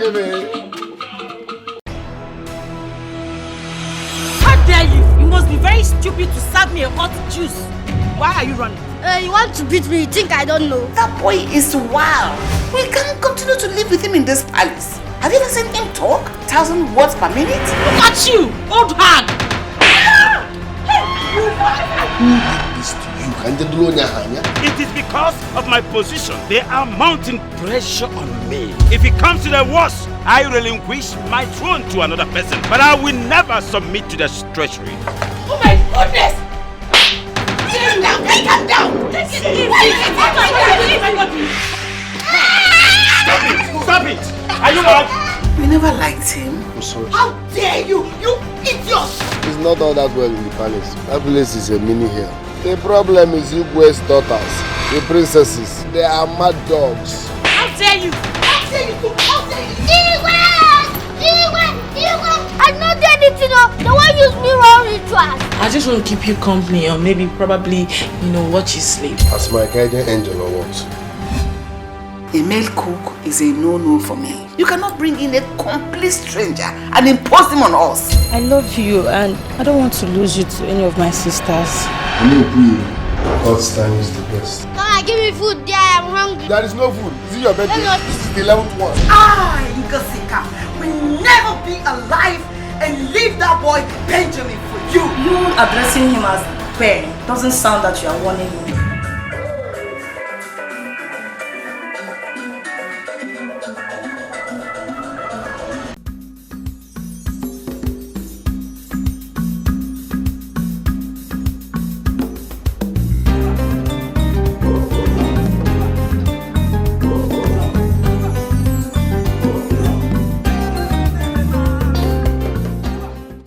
How dare you? You must be very stupid to serve me a hot juice. Why are you running? You want to beat me? You think I don't know? That boy is wild. We can't continue to live with him in this palace. Have you ever seen him talk? 1,000 words per minute? Look at you, old hag! Who did this to you? It is because of my position. They are mounting pressure on me. If it comes to the worst, I relinquish my throne to another person. But I will never submit to their treachery. Oh my goodness! Get him down! Stop it! Are you mad? We never liked him. I'm sorry. How dare you! You idiot! It's not all that well in the palace. That place is a mini hell. The problem is Igwe's daughters, the princesses. They are mad dogs. How dare you! How dare you! How dare you! I don't do anything. They won't use me wrong rituals. I just want to keep you company or maybe probably, watch you sleep. As my guardian angel or what? A male cook is a no-no for me. You cannot bring in a complete stranger and impose him on us. I love you and I don't want to lose you to any of my sisters. God's time is the best. Come on, give me food. There, I'm hungry. There is no food. Is it your birthday? No. This is the 11th one. Ngozi will never be alive and leave that boy Benjamin for you. You addressing him as Ben doesn't sound that you are warning him.